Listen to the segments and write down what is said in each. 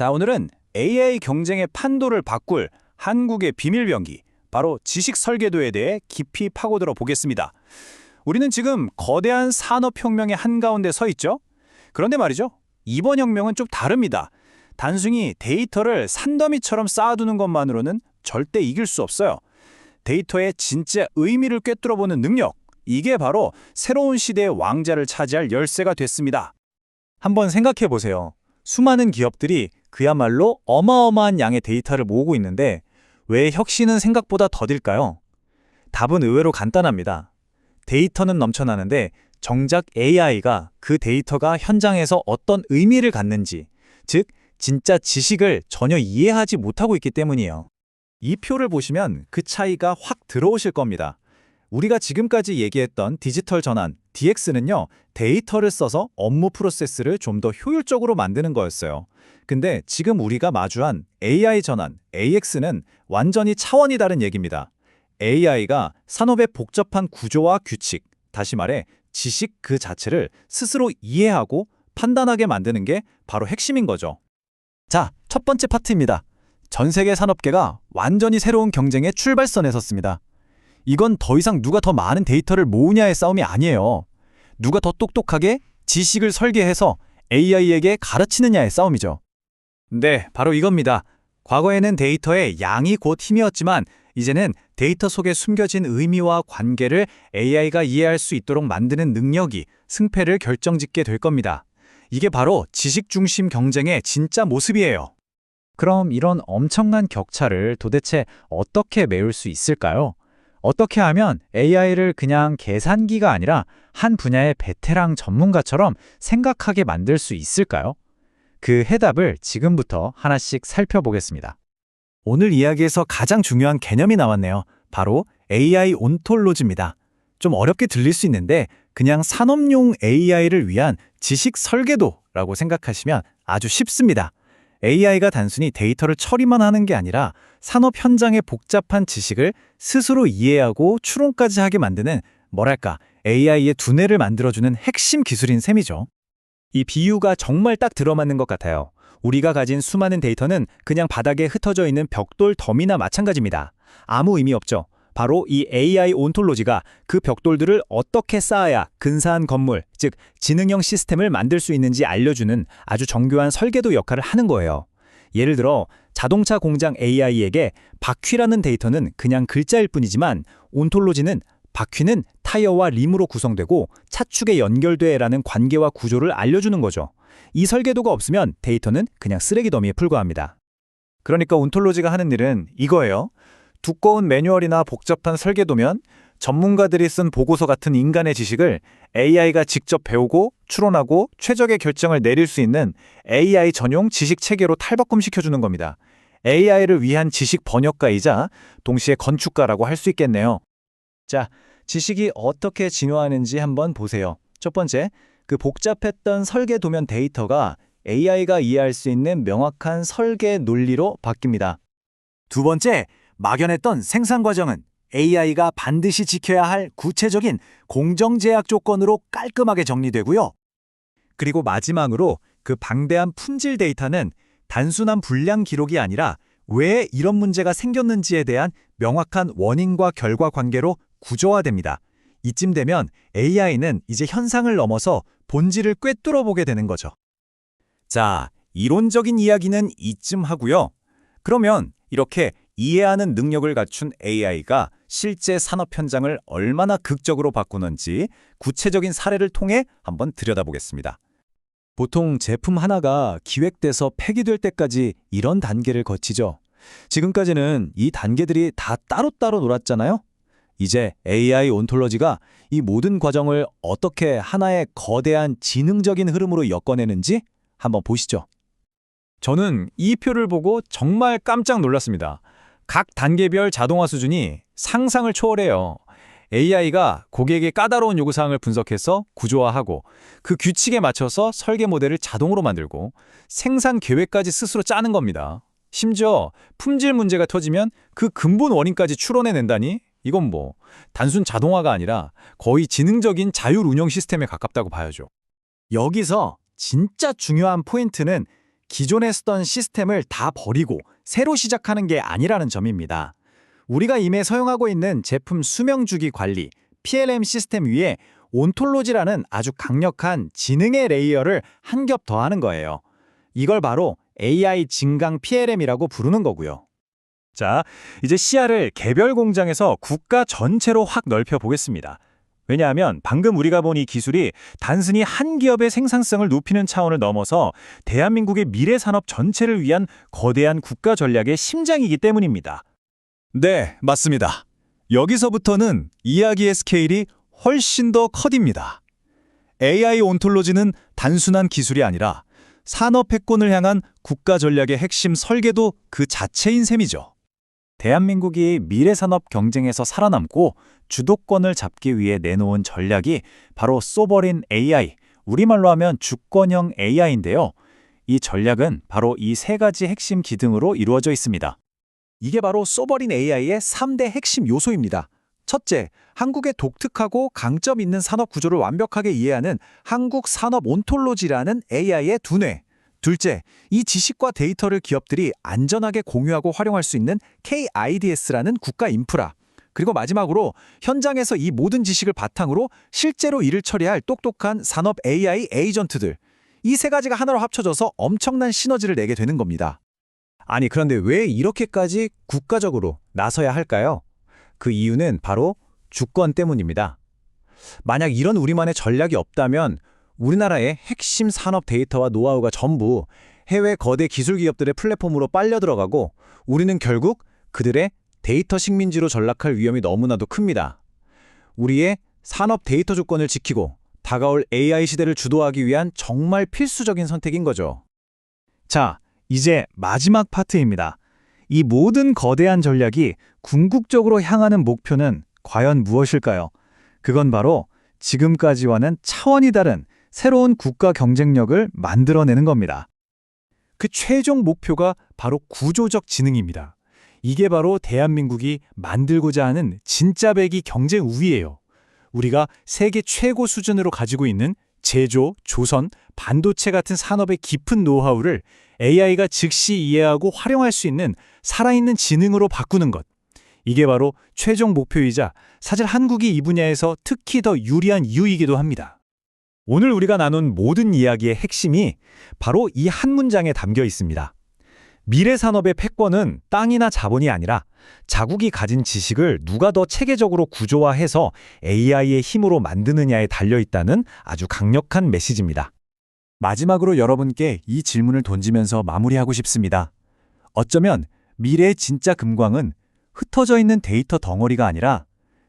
자, 오늘은 AI 경쟁의 판도를 바꿀 한국의 비밀병기, 바로 지식 설계도에 대해 깊이 파고들어 보겠습니다. 우리는 지금 거대한 산업혁명의 한가운데 서 있죠? 그런데 말이죠, 이번 혁명은 좀 다릅니다. 단순히 데이터를 산더미처럼 쌓아두는 것만으로는 절대 이길 수 없어요. 데이터의 진짜 의미를 꿰뚫어보는 능력, 이게 바로 새로운 시대의 왕자를 차지할 열쇠가 됐습니다. 한번 생각해 보세요. 수많은 기업들이 그야말로 어마어마한 양의 데이터를 모으고 있는데 왜 혁신은 생각보다 더딜까요? 답은 의외로 간단합니다. 데이터는 넘쳐나는데 정작 AI가 그 데이터가 현장에서 어떤 의미를 갖는지, 즉 진짜 지식을 전혀 이해하지 못하고 있기 때문이에요. 이 표를 보시면 그 차이가 확 들어오실 겁니다. 우리가 지금까지 얘기했던 디지털 전환, DX는요, 데이터를 써서 업무 프로세스를 좀 더 효율적으로 만드는 거였어요. 근데 지금 우리가 마주한 AI 전환, AX는 완전히 차원이 다른 얘기입니다. AI가 산업의 복잡한 구조와 규칙, 다시 말해 지식 그 자체를 스스로 이해하고 판단하게 만드는 게 바로 핵심인 거죠. 자, 첫 번째 파트입니다. 전 세계 산업계가 완전히 새로운 경쟁의 출발선에 섰습니다. 이건 더 이상 누가 더 많은 데이터를 모으냐의 싸움이 아니에요. 누가 더 똑똑하게 지식을 설계해서 AI에게 가르치느냐의 싸움이죠. 네, 바로 이겁니다. 과거에는 데이터의 양이 곧 힘이었지만 이제는 데이터 속에 숨겨진 의미와 관계를 AI가 이해할 수 있도록 만드는 능력이 승패를 결정짓게 될 겁니다. 이게 바로 지식 중심 경쟁의 진짜 모습이에요. 그럼 이런 엄청난 격차를 도대체 어떻게 메울 수 있을까요? 어떻게 하면 AI를 그냥 계산기가 아니라 한 분야의 베테랑 전문가처럼 생각하게 만들 수 있을까요? 그 해답을 지금부터 하나씩 살펴보겠습니다. 오늘 이야기에서 가장 중요한 개념이 나왔네요. 바로 AI 온톨로지입니다. 좀 어렵게 들릴 수 있는데 그냥 산업용 AI를 위한 지식 설계도라고 생각하시면 아주 쉽습니다. AI가 단순히 데이터를 처리만 하는 게 아니라 산업 현장의 복잡한 지식을 스스로 이해하고 추론까지 하게 만드는 뭐랄까 AI의 두뇌를 만들어주는 핵심 기술인 셈이죠. 이 비유가 정말 딱 들어맞는 것 같아요. 우리가 가진 수많은 데이터는 그냥 바닥에 흩어져 있는 벽돌 더미나 마찬가지입니다. 아무 의미 없죠. 바로 이 AI 온톨로지가 그 벽돌들을 어떻게 쌓아야 근사한 건물, 즉 지능형 시스템을 만들 수 있는지 알려주는 아주 정교한 설계도 역할을 하는 거예요. 예를 들어 자동차 공장 AI에게 바퀴라는 데이터는 그냥 글자일 뿐이지만 온톨로지는 바퀴는 타이어와 림으로 구성되고 차축에 연결돼라는 관계와 구조를 알려주는 거죠. 이 설계도가 없으면 데이터는 그냥 쓰레기 더미에 불과합니다. 그러니까 온톨로지가 하는 일은 이거예요. 두꺼운 매뉴얼이나 복잡한 설계도면 전문가들이 쓴 보고서 같은 인간의 지식을 AI가 직접 배우고 추론하고 최적의 결정을 내릴 수 있는 AI 전용 지식 체계로 탈바꿈시켜주는 겁니다. AI를 위한 지식 번역가이자 동시에 건축가라고 할 수 있겠네요. 자, 지식이 어떻게 진화하는지 한번 보세요. 첫 번째, 그 복잡했던 설계도면 데이터가 AI가 이해할 수 있는 명확한 설계 논리로 바뀝니다. 두 번째, 막연했던 생산 과정은 AI가 반드시 지켜야 할 구체적인 공정 제약 조건으로 깔끔하게 정리되고요. 그리고 마지막으로 그 방대한 품질 데이터는 단순한 분량 기록이 아니라 왜 이런 문제가 생겼는지에 대한 명확한 원인과 결과 관계로 구조화됩니다. 이쯤 되면 AI는 이제 현상을 넘어서 본질을 꿰뚫어 보게 되는 거죠. 자, 이론적인 이야기는 이쯤 하고요. 그러면 이렇게 이해하는 능력을 갖춘 AI가 실제 산업 현장을 얼마나 극적으로 바꾸는지 구체적인 사례를 통해 한번 들여다보겠습니다. 보통 제품 하나가 기획돼서 폐기될 때까지 이런 단계를 거치죠. 지금까지는 이 단계들이 다 따로따로 놀았잖아요. 이제 AI 온톨로지가 이 모든 과정을 어떻게 하나의 거대한 지능적인 흐름으로 엮어내는지 한번 보시죠. 저는 이 표를 보고 정말 깜짝 놀랐습니다. 각 단계별 자동화 수준이 상상을 초월해요. AI가 고객의 까다로운 요구사항을 분석해서 구조화하고 그 규칙에 맞춰서 설계 모델을 자동으로 만들고 생산 계획까지 스스로 짜는 겁니다. 심지어 품질 문제가 터지면 그 근본 원인까지 추론해낸다니? 이건 뭐 단순 자동화가 아니라 거의 지능적인 자율 운영 시스템에 가깝다고 봐야죠. 여기서 진짜 중요한 포인트는 기존에 쓰던 시스템을 다 버리고 새로 시작하는 게 아니라는 점입니다. 우리가 이미 사용하고 있는 제품 수명주기 관리, PLM 시스템 위에 온톨로지라는 아주 강력한 지능의 레이어를 한 겹 더하는 거예요. 이걸 바로 AI 진강 PLM이라고 부르는 거고요. 자, 이제 시야를 개별 공장에서 국가 전체로 확 넓혀 보겠습니다. 왜냐하면 방금 우리가 본 이 기술이 단순히 한 기업의 생산성을 높이는 차원을 넘어서 대한민국의 미래 산업 전체를 위한 거대한 국가 전략의 심장이기 때문입니다. 네, 맞습니다. 여기서부터는 이야기의 스케일이 훨씬 더 커집니다. AI 온톨로지는 단순한 기술이 아니라 산업 패권을 향한 국가 전략의 핵심 설계도 그 자체인 셈이죠. 대한민국이 미래 산업 경쟁에서 살아남고 주도권을 잡기 위해 내놓은 전략이 바로 소버린 AI, 우리말로 하면 주권형 AI인데요. 이 전략은 바로 이 세 가지 핵심 기둥으로 이루어져 있습니다. 이게 바로 소버린 AI의 3대 핵심 요소입니다. 첫째, 한국의 독특하고 강점 있는 산업 구조를 완벽하게 이해하는 한국 산업 온톨로지라는 AI의 두뇌. 둘째, 이 지식과 데이터를 기업들이 안전하게 공유하고 활용할 수 있는 KIDS라는 국가 인프라. 그리고 마지막으로 현장에서 이 모든 지식을 바탕으로 실제로 일을 처리할 똑똑한 산업 AI 에이전트들. 이 세 가지가 하나로 합쳐져서 엄청난 시너지를 내게 되는 겁니다. 아니, 그런데 왜 이렇게까지 국가적으로 나서야 할까요? 그 이유는 바로 주권 때문입니다. 만약 이런 우리만의 전략이 없다면 우리나라의 핵심 산업 데이터와 노하우가 전부 해외 거대 기술 기업들의 플랫폼으로 빨려 들어가고 우리는 결국 그들의 데이터 식민지로 전락할 위험이 너무나도 큽니다. 우리의 산업 데이터 주권을 지키고 다가올 AI 시대를 주도하기 위한 정말 필수적인 선택인 거죠. 자, 이제 마지막 파트입니다. 이 모든 거대한 전략이 궁극적으로 향하는 목표는 과연 무엇일까요? 그건 바로 지금까지와는 차원이 다른 새로운 국가 경쟁력을 만들어내는 겁니다. 그 최종 목표가 바로 구조적 지능입니다. 이게 바로 대한민국이 만들고자 하는 진짜 배기 경쟁 우위예요. 우리가 세계 최고 수준으로 가지고 있는 제조, 조선, 반도체 같은 산업의 깊은 노하우를 AI가 즉시 이해하고 활용할 수 있는 살아있는 지능으로 바꾸는 것. 이게 바로 최종 목표이자 사실 한국이 이 분야에서 특히 더 유리한 이유이기도 합니다. 오늘 우리가 나눈 모든 이야기의 핵심이 바로 이 한 문장에 담겨 있습니다. 미래 산업의 패권은 땅이나 자본이 아니라 자국이 가진 지식을 누가 더 체계적으로 구조화해서 AI의 힘으로 만드느냐에 달려있다는 아주 강력한 메시지입니다. 마지막으로 여러분께 이 질문을 던지면서 마무리하고 싶습니다. 어쩌면 미래의 진짜 금광은 흩어져 있는 데이터 덩어리가 아니라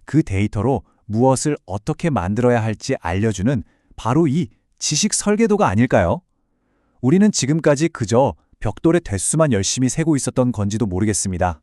그 데이터로 무엇을 어떻게 만들어야 할지 알려주는 바로 이 지식 설계도가 아닐까요? 우리는 지금까지 그저 벽돌의 대수만 열심히 세고 있었던 건지도 모르겠습니다.